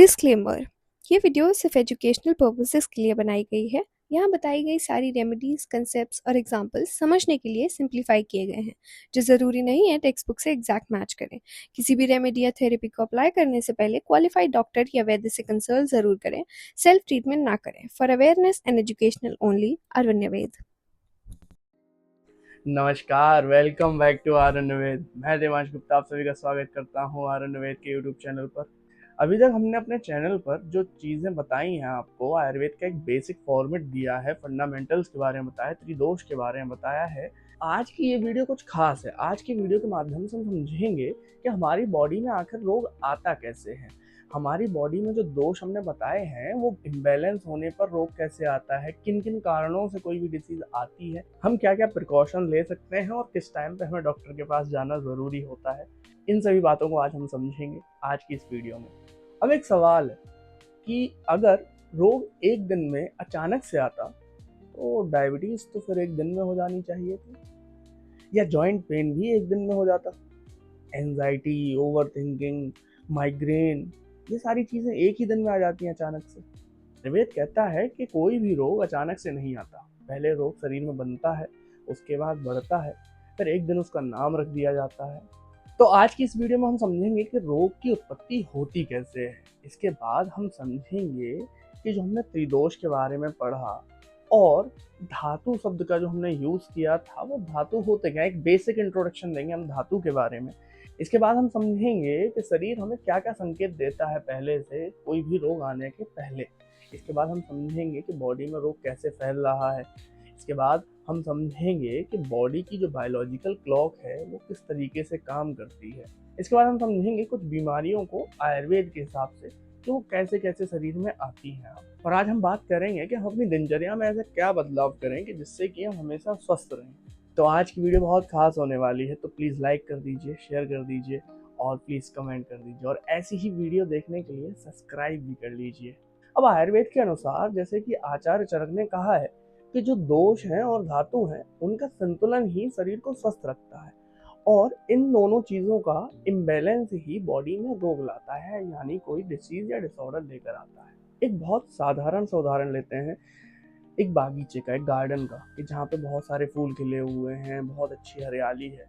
Disclaimer. ये video सिर्फ educational purposes के लिए बनाई गई है। यहाँ बताई गई सारी रेमेडीज, कंसेप्ट्स और एग्जांपल्स समझने के लिए सिंप्लीफाई किए गए हैं, जो ज़रूरी नहीं है टेक्स्ट बुक से एग्जैक्ट मैच करें। किसी भी रेमेडी या थेरेपी को अप्लाई करने से पहले क्वालिफाइड डॉक्टर या वैद्य से कंसल्ट ज़रूर करें। सेल्फ ट्रीटमेंट ना करें। For awareness and educational only, Aranyaved. नमस्कार, वेलकम बैक टू आरण्यवेद। मैं देवांश गुप्ता आप सभी का स्वागत करता हूँ आरण्यवेद के यूट्यूब चैनल पर। अभी तक हमने अपने चैनल पर जो चीज़ें बताई हैं आपको, आयुर्वेद का एक बेसिक फॉर्मेट दिया है, फंडामेंटल्स के बारे में बताया, त्रिदोष के बारे में बताया है। आज की ये वीडियो कुछ खास है। आज की वीडियो के माध्यम से हम समझेंगे कि हमारी बॉडी में आखिर रोग आता कैसे है। हमारी बॉडी में जो दोष हमने बताए हैं वो इम्बैलेंस होने पर रोग कैसे आता है, किन किन कारणों से कोई भी डिसीज आती है, हम क्या क्या प्रिकॉशन ले सकते हैं और किस टाइम पे हमें डॉक्टर के पास जाना ज़रूरी होता है। इन सभी बातों को आज हम समझेंगे आज की इस वीडियो में। अब एक सवाल है कि अगर रोग एक दिन में अचानक से आता तो डायबिटीज़ तो फिर एक दिन में हो जानी चाहिए थी, या जॉइंट पेन भी एक दिन में हो जाता। एंजाइटी, ओवर थिंकिंग, माइग्रेन, ये सारी चीज़ें एक ही दिन में आ जाती हैं अचानक से। आयुर्वेद कहता है कि कोई भी रोग अचानक से नहीं आता। पहले रोग शरीर में बनता है, उसके बाद बढ़ता है, फिर एक दिन उसका नाम रख दिया जाता है। तो आज की इस वीडियो में हम समझेंगे कि रोग की उत्पत्ति होती कैसे है। इसके बाद हम समझेंगे कि जो हमने त्रिदोष के बारे में पढ़ा और धातु शब्द का जो हमने यूज़ किया था वो धातु होते क्या, एक बेसिक इंट्रोडक्शन देंगे हम धातु के बारे में। इसके बाद हम समझेंगे कि शरीर हमें क्या क्या संकेत देता है पहले से, कोई भी रोग आने के पहले। इसके बाद हम समझेंगे कि बॉडी में रोग कैसे फैल रहा है। इसके बाद हम समझेंगे कि बॉडी की जो बायोलॉजिकल क्लॉक है वो किस तरीके से काम करती है। इसके बाद हम समझेंगे कुछ बीमारियों को आयुर्वेद के हिसाब से कि वो कैसे कैसे शरीर में आती हैं। और आज हम बात करेंगे कि हम अपनी दिनचर्या में ऐसा क्या बदलाव करें कि जिससे कि हम हमेशा स्वस्थ रहें। तो आज की वीडियो बहुत खास होने वाली है, तो प्लीज़ लाइक कर दीजिए, शेयर कर दीजिए और प्लीज़ कमेंट कर दीजिए, और ऐसी ही वीडियो देखने के लिए सब्सक्राइब भी कर लीजिए। अब आयुर्वेद के अनुसार, जैसे कि आचार्य चरक ने कहा है कि जो दोष हैं और धातु हैं उनका संतुलन ही शरीर को स्वस्थ रखता है, और इन दोनों चीज़ों का इम्बैलेंस ही बॉडी में रोग लाता है, यानी कोई डिसीज या डिसऑर्डर लेकर आता है। एक बहुत साधारण सा उदाहरण लेते हैं, एक बागीचे का, एक गार्डन का, कि जहाँ पे बहुत सारे फूल खिले हुए हैं, बहुत अच्छी हरियाली है।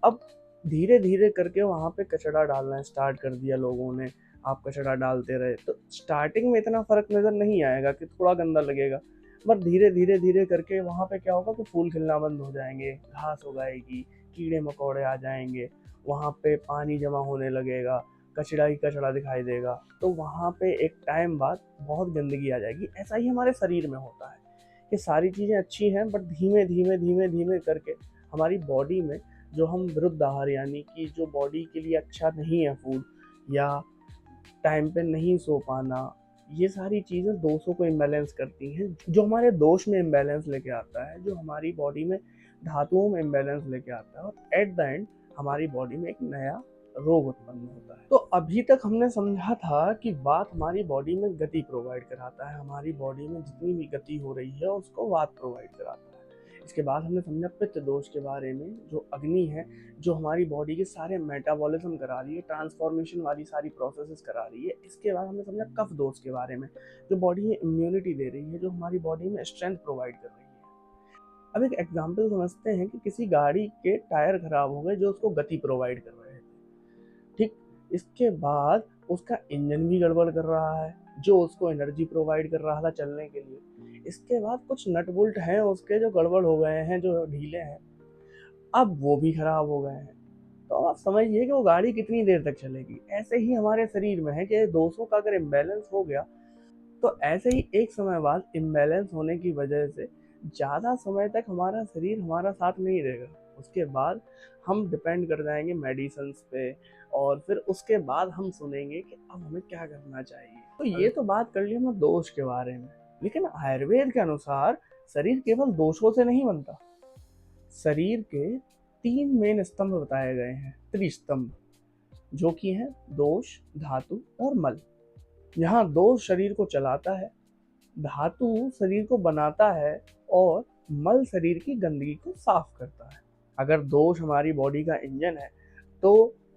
अब धीरे धीरे करके वहाँ पे कचरा डालना स्टार्ट कर दिया लोगों ने। आप कचरा डालते रहे तो स्टार्टिंग में इतना फर्क नज़र नहीं आएगा कि थोड़ा गंदा लगेगा, पर धीरे धीरे धीरे करके वहाँ पे क्या होगा कि फूल खिलना बंद हो जाएंगे, घास उगाएगी, कीड़े मकोड़े आ जाएंगे, वहाँ पे पानी जमा होने लगेगा, कचरा ही कचरा दिखाई देगा, तो वहाँ पे एक टाइम बाद बहुत गंदगी आ जाएगी। ऐसा ही हमारे शरीर में होता है कि सारी चीज़ें अच्छी हैं, बट धीमे धीमे धीमे धीमे करके हमारी बॉडी में जो हम विरुद्ध आहार, यानी कि जो बॉडी के लिए अच्छा नहीं है फूड, या टाइम पे नहीं सो पाना, ये सारी चीज़ें दोषों को इम्बैलेंस करती हैं। जो हमारे दोष में इम्बैलेंस लेके आता है, जो हमारी बॉडी में धातुओं में इम्बैलेंस लेके आता है, और एट द एंड हमारी बॉडी में एक नया रोग उत्पन्न होता है। तो अभी तक हमने समझा था कि वात हमारी बॉडी में गति प्रोवाइड कराता है, हमारी बॉडी में जितनी भी गति हो रही है उसको वात प्रोवाइड कराता है। इसके बाद हमने समझा पित्त दोष के बारे में, जो अग्नि है, जो हमारी बॉडी के सारे मेटाबॉलिज्म करा रही है, ट्रांसफॉर्मेशन वाली सारी प्रोसेसेस करा रही है। इसके बाद हमने समझा कफ दोष के बारे में, जो बॉडी में इम्यूनिटी दे रही है, जो हमारी बॉडी में स्ट्रेंथ प्रोवाइड कर रही है। अब एक एग्जाम्पल समझते हैं कि किसी गाड़ी के टायर खराब हो गए जो उसको गति प्रोवाइड कर रहे थे, ठीक। इसके बाद उसका इंजन भी गड़बड़ कर रहा है जो उसको एनर्जी प्रोवाइड कर रहा था चलने के लिए। इसके बाद कुछ नट बोल्ट हैं उसके जो गड़बड़ हो गए हैं, जो ढीले हैं, अब वो भी खराब हो गए हैं। तो आप समझिए कि वो गाड़ी कितनी देर तक चलेगी। ऐसे ही हमारे शरीर में है कि दोषों का अगर इम्बैलेंस हो गया तो ऐसे ही एक समय बाद इम्बैलेंस होने की वजह से ज़्यादा समय तक हमारा शरीर हमारा साथ नहीं देगा। उसके बाद हम डिपेंड कर जाएंगे मेडिसिन्स पे, और फिर उसके बाद हम सुनेंगे कि अब हमें क्या करना चाहिए। तो ये तो बात कर ली हमने दोष के बारे में, लेकिन आयुर्वेद के अनुसार शरीर केवल दोषों से नहीं बनता। शरीर के 3 मेन स्तंभ बताए गए हैं, त्रिस्तंभ, जो कि हैं दोष, धातु और मल। यहाँ दोष शरीर को चलाता है, धातु शरीर को बनाता है, और मल शरीर की गंदगी को साफ करता है। अगर दोष हमारी बॉडी का इंजन है तो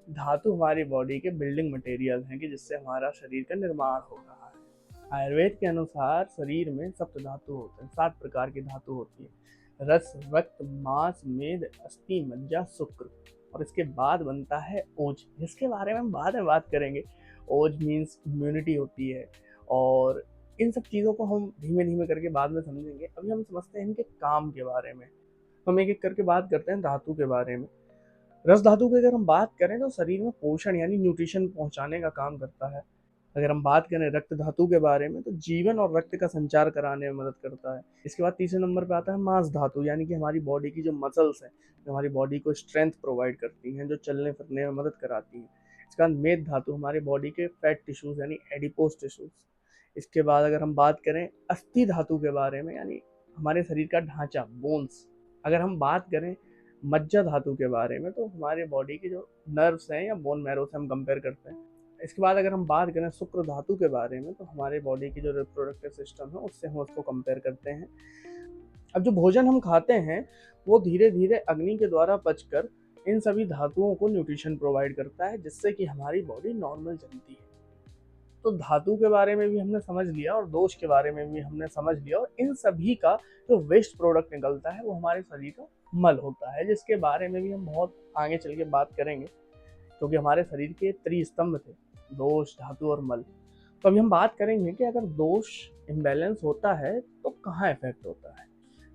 धातु हमारी बॉडी के बिल्डिंग मटेरियल हैं कि जिससे हमारा शरीर का निर्माण हो रहा है। आयुर्वेद के अनुसार शरीर में सप्त धातु होते हैं, 7 प्रकार की धातु होती है। रस, रक्त, मांस, मेद, अस्थि, मज्जा, शुक्र, और इसके बाद बनता है ओज, जिसके बारे में हम बाद में बात करेंगे। ओज मीन्स इम्यूनिटी होती है, और इन सब चीज़ों को हम धीमे धीमे करके बाद में समझेंगे। अभी हम समझते हैं इनके काम के बारे में। हम एक एक करके बात करते हैं धातु के बारे में। रस धातु की अगर हम बात करें तो शरीर में पोषण यानी न्यूट्रिशन पहुंचाने का काम करता है। अगर हम बात करें रक्त धातु के बारे में तो जीवन और रक्त का संचार कराने में मदद करता है। इसके बाद तीसरे नंबर पे आता है मांस धातु, यानी कि हमारी बॉडी की जो मसल्स हैं, जो हमारी बॉडी को स्ट्रेंथ प्रोवाइड करती हैं, जो चलने फिरने में मदद कराती हैं। इसके बाद मेद धातु, हमारी बॉडी के फैट टिश्यूज यानी एडिपोज टिश्यूज। इसके बाद अगर हम बात करें अस्थि धातु के बारे में, यानी हमारे शरीर का ढांचा, बोन्स। अगर हम बात करें मज्जा धातु के बारे में तो हमारे बॉडी के जो नर्व्स हैं या बोन मैरो से हम कंपेयर करते हैं। इसके बाद अगर हम बात करें शुक्र धातु के बारे में तो हमारे बॉडी की जो रिप्रोडक्टिव सिस्टम है उससे हम उसको कंपेयर करते हैं। अब जो भोजन हम खाते हैं वो धीरे धीरे अग्नि के द्वारा पचकर इन सभी धातुओं को न्यूट्रिशन प्रोवाइड करता है, जिससे कि हमारी बॉडी नॉर्मल चलती है। तो धातु के बारे में भी हमने समझ लिया और दोष के बारे में भी हमने समझ लिया, और इन सभी का जो वेस्ट प्रोडक्ट निकलता है वो हमारे शरीर का मल होता है, जिसके बारे में भी हम बहुत आगे चल के बात करेंगे, क्योंकि हमारे शरीर के त्रिस्तंभ थे, दोष, धातु और मल। तो अभी हम बात करेंगे कि अगर दोष इम्बैलेंस होता है तो कहाँ इफेक्ट होता है।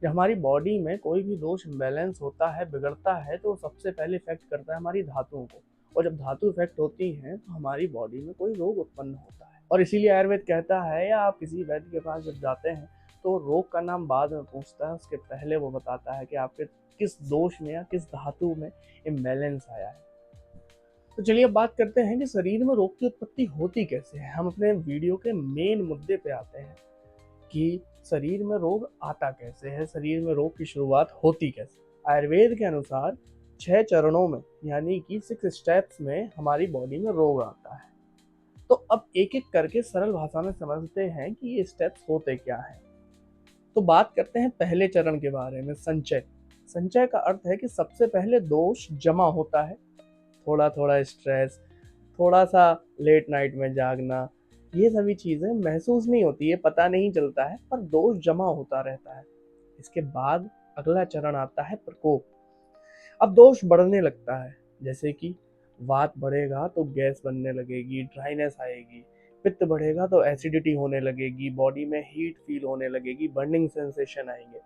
जब हमारी बॉडी में कोई भी दोष इम्बैलेंस होता है, बिगड़ता है, तो सबसे पहले इफेक्ट करता है हमारी धातुओं को, और जब धातु इफेक्ट होती हैं तो हमारी बॉडी में कोई रोग उत्पन्न होता है। और इसीलिए आयुर्वेद कहता है, या आप किसी वैद्य के पास जब जाते हैं तो रोग का नाम बाद में पूछता है, उसके पहले वो बताता है कि आपके किस दोष में या किस धातु में इम्बैलेंस आया है। तो चलिए अब बात करते हैं कि शरीर में रोग की उत्पत्ति होती कैसे है। हम अपने वीडियो के मेन मुद्दे पे आते हैं कि शरीर में रोग आता कैसे है, शरीर में रोग की शुरुआत होती कैसे। आयुर्वेद के अनुसार 6 चरणों में यानी कि 6 स्टेप्स में हमारी बॉडी में रोग आता है। तो अब एक एक करके सरल भाषा में समझते हैं कि ये स्टेप्स होते क्या हैं। तो बात करते हैं पहले चरण के बारे में, संचय। संचय का अर्थ है कि सबसे पहले दोष जमा होता है, थोड़ा थोड़ा स्ट्रेस, थोड़ा सा लेट नाइट में जागना, ये सभी चीजें महसूस नहीं होती है, पता नहीं चलता है, पर दोष जमा होता रहता है। इसके बाद अगला चरण आता है प्रकोप। अब दोष बढ़ने लगता है, जैसे कि वात बढ़ेगा तो गैस बनने लगेगी, ड्राइनेस आएगी। पित्त बढ़ेगा तो एसिडिटी होने लगेगी, बॉडी में हीट फील होने लगेगी, बर्निंग सेंसेशन आएंगे।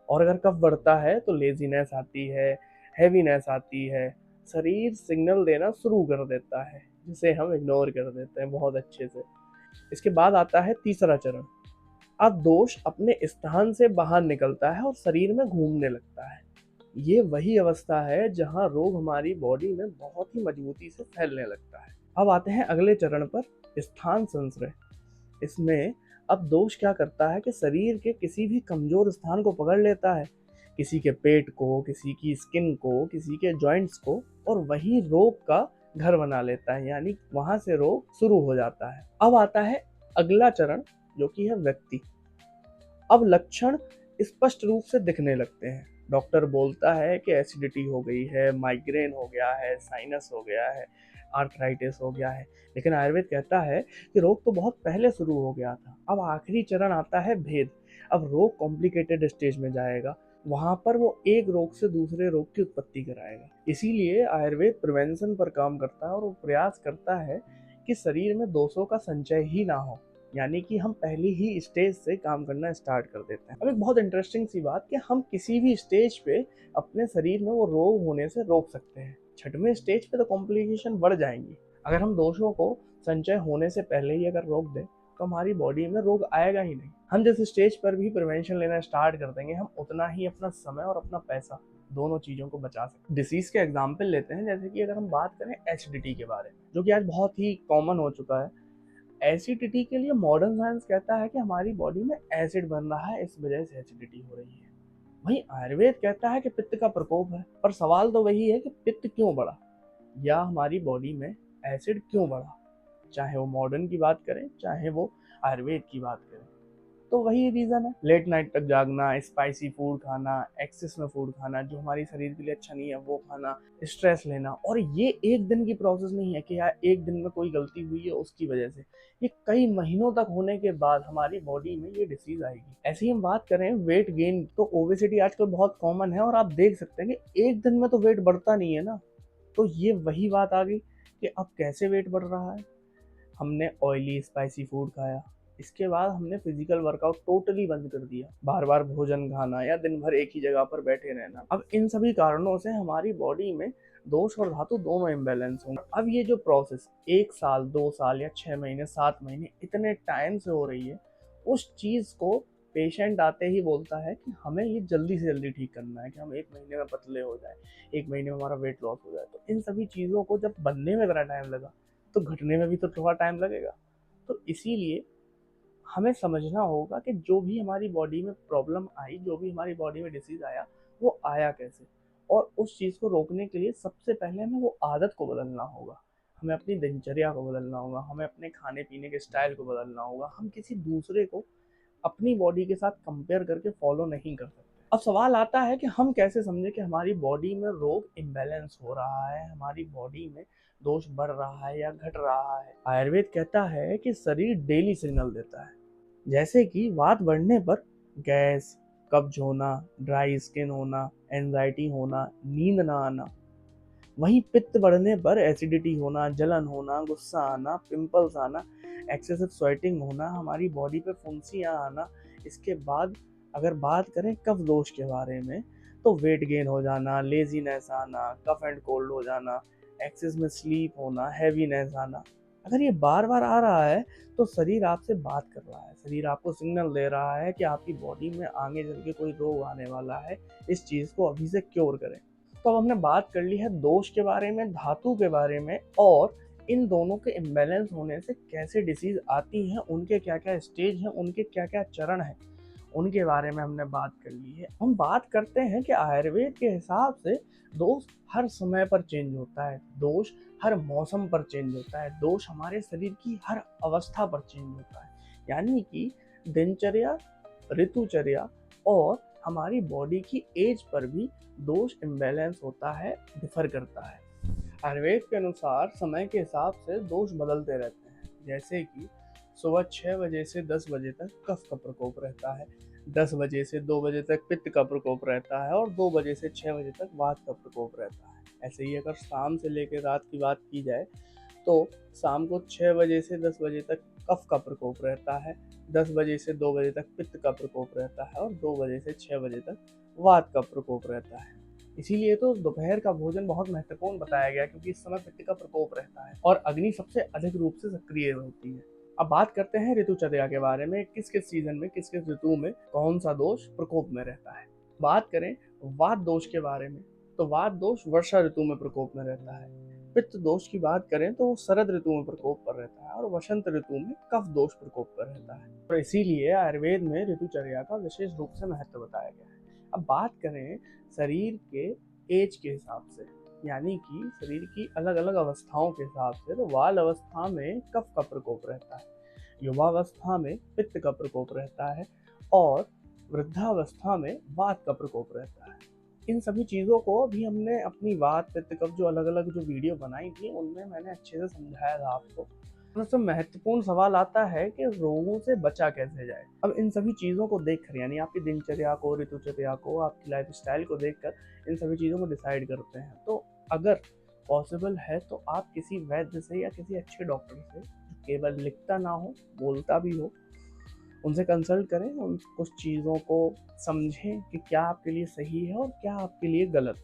और अगर कफ बढ़ता है तो लेजीनेस आती है, हैवीनेस आती है, शरीर सिग्नल देना शुरू कर देता है, जिसे हम इग्नोर कर देते हैं बहुत अच्छे से। इसके बाद आता है तीसरा चरण। अब दोष अपने स्थान से बाहर निकलता है और शरीर में घूमने लगता है। ये वही अवस्था है जहां रोग हमारी बॉडी में बहुत ही मजबूती से फैलने लगता है। अब आते हैं अगले चरण पर, स्थान संश्रय। इसमें अब दोष क्या करता है कि शरीर के किसी भी कमजोर स्थान को पकड़ लेता है, किसी के पेट को, किसी की स्किन को, किसी के जॉइंट्स को, और वही रोग का घर बना लेता है, यानी वहां से रोग शुरू हो जाता है। अब आता है अगला चरण, जो कि है व्यक्ति। अब लक्षण स्पष्ट रूप से दिखने लगते हैं। डॉक्टर बोलता है कि एसिडिटी हो गई है, माइग्रेन हो गया है, साइनस हो गया है, आर्थराइटिस हो गया है, लेकिन आयुर्वेद कहता है कि रोग तो बहुत पहले शुरू हो गया था। अब आखिरी चरण आता है भेद। अब रोग कॉम्प्लिकेटेड स्टेज में जाएगा, वहां पर वो एक रोग से दूसरे रोग की उत्पत्ति कराएगा। इसीलिए आयुर्वेद प्रिवेंशन पर काम करता है और वो प्रयास करता है कि शरीर में दोषों का संचय ही ना हो, यानी कि हम पहली ही स्टेज से काम करना स्टार्ट कर देते हैं। अब एक बहुत इंटरेस्टिंग सी बात कि हम किसी भी स्टेज पे अपने शरीर में वो रोग होने से रोक सकते हैं। 6वें स्टेज पे तो कॉम्प्लिकेशन बढ़ जाएंगी। अगर हम दोषों को संचय होने से पहले ही अगर रोक दें तो हमारी बॉडी में रोग आएगा ही नहीं। हम जिस स्टेज पर भी प्रिवेंशन लेना स्टार्ट कर देंगे, हम उतना ही अपना समय और अपना पैसा, दोनों चीज़ों को बचा सकते हैं। डिसीज के एग्जाम्पल लेते हैं, जैसे कि अगर हम बात करें एसिडिटी के बारे में, जो कि आज बहुत ही कॉमन हो चुका है। एसिडिटी के लिए मॉडर्न साइंस कहता है कि हमारी बॉडी में एसिड बन रहा है, इस वजह से एसिडिटी हो रही है। वहीं आयुर्वेद कहता है कि पित्त का प्रकोप है, पर सवाल तो वही है कि पित्त क्यों बढ़ा, या हमारी बॉडी में एसिड क्यों बढ़ा, चाहे वो मॉडर्न की बात करें चाहे वो आयुर्वेद की बात करें। तो वही रीज़न है, लेट नाइट तक जागना, स्पाइसी फूड खाना, एक्सेस में फूड खाना जो हमारी शरीर के लिए अच्छा नहीं है वो खाना, स्ट्रेस लेना। और ये एक दिन की प्रोसेस नहीं है कि यार एक दिन में कोई गलती हुई है उसकी वजह से, ये कई महीनों तक होने के बाद हमारी बॉडी में ये डिसीज आएगी। ऐसे ही हम बात करें वेट गेन, तो ओबेसिटी आजकल बहुत कॉमन है और आप देख सकते हैं कि एक दिन में तो वेट बढ़ता नहीं है ना। तो ये वही बात आ गई कि अब कैसे वेट बढ़ रहा है। हमने ऑयली स्पाइसी फूड खाया, इसके बाद हमने फिजिकल वर्कआउट टोटली बंद कर दिया, बार बार भोजन खाना या दिन भर एक ही जगह पर बैठे रहना। अब इन सभी कारणों से हमारी बॉडी में दोष और धातु दोनों इम्बैलेंस होंगे। अब ये जो प्रोसेस 1 साल 2 साल या 6 महीने 7 महीने इतने टाइम से हो रही है, उस चीज को पेशेंट आते ही बोलता है कि हमें ये जल्दी से जल्दी ठीक करना है कि हम 1 महीने में पतले हो जाए, 1 महीने में हमारा वेट लॉस हो जाए। तो इन सभी चीज़ों को जब बनने में ज़रा टाइम लगा तो घटने में भी तो थोड़ा टाइम लगेगा। तो इसीलिए हमें समझना होगा कि जो भी हमारी बॉडी में प्रॉब्लम आई, जो भी हमारी बॉडी में डिसीज आया, वो आया कैसे, और उस चीज़ को रोकने के लिए सबसे पहले हमें वो आदत को बदलना होगा, हमें अपनी दिनचर्या को बदलना होगा, हमें अपने खाने पीने के स्टाइल को बदलना होगा। हम किसी दूसरे को अपनी बॉडी के साथ कंपेयर करके फॉलो नहीं कर सकते। अब सवाल आता है कि हम कैसे समझे कि हमारी बॉडी में रोग इम्बैलेंस हो रहा है, हमारी बॉडी में दोष बढ़ रहा है या घट रहा है। आयुर्वेद कहता है कि शरीर डेली सिग्नल देता है, जैसे कि वात बढ़ने पर गैस, कब्ज होना, ड्राई स्किन होना, एंजाइटी होना, नींद ना आना। वहीं पित्त बढ़ने पर एसिडिटी होना, जलन होना, गुस्सा आना, पिंपल्स आना, एक्सेसिव स्वेटिंग होना, हमारी बॉडी पे फुंसियाँ आना। इसके बाद अगर बात करें कफ दोष के बारे में, तो वेट गेन हो जाना, लेजीनेस आना, कफ एंड कोल्ड हो जाना, एक्सेस में स्लीप होना, हैवीनेस आना। अगर ये बार बार आ रहा है तो शरीर आपसे बात कर रहा है, शरीर आपको सिग्नल दे रहा है कि आपकी बॉडी में आगे चल के कोई रोग आने वाला है, इस चीज़ को अभी से क्योर करें। तो अब हमने बात कर ली है दोष के बारे में, धातु के बारे में, और इन दोनों के इम्बैलेंस होने से कैसे डिसीज आती हैं, उनके क्या क्या स्टेज हैं, उनके क्या क्या चरण हैं, उनके बारे में हमने बात कर ली है। हम बात करते हैं कि आयुर्वेद के हिसाब से दोष हर समय पर चेंज होता है, दोष हर मौसम पर चेंज होता है, दोष हमारे शरीर की हर अवस्था पर चेंज होता है। यानी कि दिनचर्या, ऋतुचर्या और हमारी बॉडी की एज पर भी दोष इम्बैलेंस होता है, डिफर करता है। आयुर्वेद के अनुसार समय के हिसाब से दोष बदलते रहते हैं, जैसे कि सुबह 6 बजे से 10 बजे तक कफ का प्रकोप रहता है, 10 बजे से 2 बजे तक पित्त का प्रकोप रहता है और 2 बजे से 6 बजे तक वात का प्रकोप रहता है। ऐसे ही अगर शाम से लेकर रात की बात की जाए तो शाम को 6 बजे से 10 बजे तक कफ का प्रकोप रहता है, 10 बजे से 2 बजे तक पित्त का प्रकोप रहता है और 2 बजे से 6 बजे तक वात का प्रकोप रहता है। इसीलिए तो दोपहर का भोजन बहुत महत्वपूर्ण बताया गया, क्योंकि इस समय पित्त का प्रकोप रहता है और अग्नि सबसे अधिक रूप से सक्रिय होती है। अब बात करते हैं ऋतुचर्या के बारे में, किस किस सीजन में, किस किस ऋतु में कौन सा दोष प्रकोप में रहता है। बात करें वात दोष के बारे में, तो वात दोष वर्षा ऋतु में प्रकोप में रहता है। पित्त दोष की बात करें तो वो शरद ऋतु में प्रकोप पर रहता है और वसंत ऋतु में कफ दोष प्रकोप पर रहता है। और इसीलिए आयुर्वेद में ऋतुचर्या का विशेष रूप से महत्व बताया गया है। अब बात करें शरीर के एज के हिसाब से, यानी कि शरीर की अलग अलग अवस्थाओं के हिसाब से, तो बाल अवस्था में कफ का प्रकोप रहता है, युवावस्था में पित्त का प्रकोप रहता है और वृद्धावस्था में वात का प्रकोप रहता है। इन सभी चीज़ों को भी हमने अपनी वात पित्त कफ जो अलग अलग जो वीडियो बनाई थी उनमें मैंने अच्छे से समझाया था आपको। सबसे महत्वपूर्ण सवाल आता है कि रोगों से बचा कैसे जाए। अब इन सभी चीज़ों को देखकर, यानी आपकी दिनचर्या को, ऋतुचर्या को, आपकी लाइफ स्टाइल को देखकर इन सभी चीज़ों को डिसाइड करते हैं। तो अगर पॉसिबल है तो आप किसी वैद्य से या किसी अच्छे डॉक्टर से, जो केवल लिखता ना हो बोलता भी हो, उनसे कंसल्ट करें, उन कुछ चीज़ों को समझें कि क्या आपके लिए सही है और क्या आपके लिए गलत।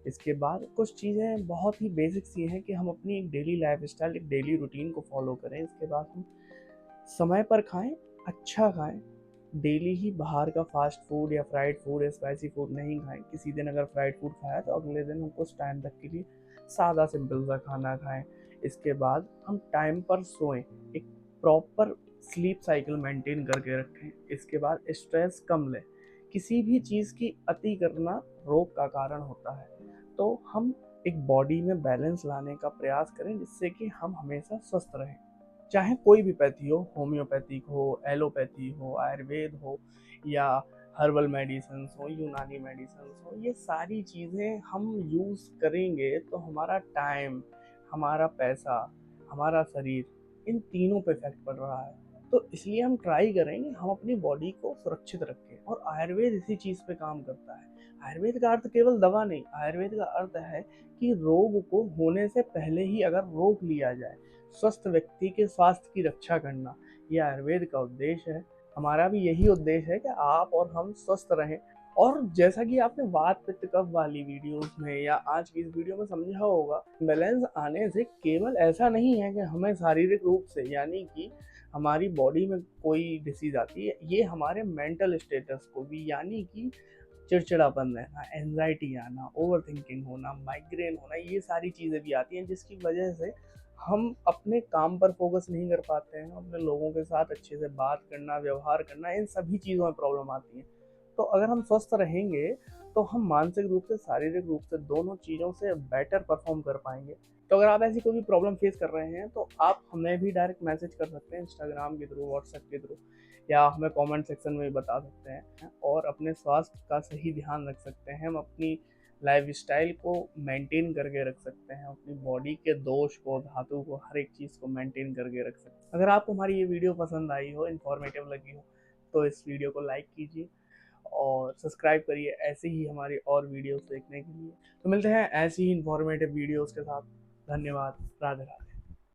इसके बाद कुछ चीज़ें बहुत ही बेसिक सी हैं कि हम अपनी एक डेली लाइफ स्टाइल, एक डेली रूटीन को फॉलो करें। इसके बाद हम समय पर खाएं, अच्छा खाएं, डेली ही बाहर का फास्ट फूड या फ्राइड फूड या स्पाइसी फूड नहीं खाएं। किसी दिन अगर फ्राइड फूड खाया तो अगले दिन हम कुछ टाइम तक के लिए सादा सिंपल सा खाना खाएं। इसके बाद हम टाइम पर सोएं, एक प्रॉपर स्लीप साइकिल मेंटेन करके रखें। इसके बाद स्ट्रेस कम लें। किसी भी चीज़ की अति करना रोग का कारण होता है, तो हम एक बॉडी में बैलेंस लाने का प्रयास करें जिससे कि हम हमेशा स्वस्थ रहें। चाहे कोई भी पैथी हो, होम्योपैथिक हो, एलोपैथी हो, आयुर्वेद हो या हर्बल मेडिसिन हो, यूनानी मेडिसिन हो, ये सारी चीज़ें हम यूज़ करेंगे तो हमारा टाइम, हमारा पैसा, हमारा शरीर, इन तीनों पे इफेक्ट पड़ रहा है। तो इसलिए हम ट्राई करेंगे हम अपनी बॉडी को सुरक्षित रखें, और आयुर्वेद इसी चीज़ पे काम करता है। आयुर्वेद का अर्थ केवल दवा नहीं, आयुर्वेद का अर्थ है कि रोग को होने से पहले ही अगर रोक लिया जाए, स्वस्थ व्यक्ति के स्वास्थ्य की रक्षा करना, ये आयुर्वेद का उद्देश्य है। हमारा भी यही उद्देश्य है कि आप और हम स्वस्थ रहें। और जैसा कि आपने वात पित्त कफ वाली वीडियोस में या आज की इस वीडियो में समझा होगा, बैलेंस आने से केवल ऐसा नहीं है कि हमें शारीरिक रूप से, यानी कि हमारी बॉडी में कोई डिसीज आती है, ये हमारे मेंटल स्टेटस को भी, यानी कि चिड़चिड़ापन रहना, एंजाइटी आना, ओवर थिंकिंग होना, माइग्रेन होना, ये सारी चीज़ें भी आती हैं, जिसकी वजह से हम अपने काम पर फोकस नहीं कर पाते हैं, अपने लोगों के साथ अच्छे से बात करना, व्यवहार करना, इन सभी चीज़ों में प्रॉब्लम आती है। तो अगर हम स्वस्थ रहेंगे तो हम मानसिक रूप से, शारीरिक रूप से, दोनों चीज़ों से बेटर परफॉर्म कर पाएंगे। तो अगर आप ऐसी कोई भी प्रॉब्लम फेस कर रहे हैं तो आप हमें भी डायरेक्ट मैसेज कर सकते हैं, इंस्टाग्राम के थ्रू, व्हाट्सएप के थ्रू, या हमें कमेंट सेक्शन में भी बता सकते हैं, और अपने स्वास्थ्य का सही ध्यान रख सकते हैं। हम अपनी लाइफ स्टाइल को मेंटेन करके रख सकते हैं, अपनी बॉडी के दोष को, धातु को, हर एक चीज़ को मेंटेन करके रख सकते हैं। अगर आपको हमारी ये वीडियो पसंद आई हो, इन्फॉर्मेटिव लगी हो, तो इस वीडियो को लाइक कीजिए और सब्सक्राइब करिए ऐसे ही हमारी और वीडियोस देखने के लिए। तो मिलते हैं ऐसी ही इन्फॉर्मेटिव वीडियोस के साथ। धन्यवाद। राधे राधे।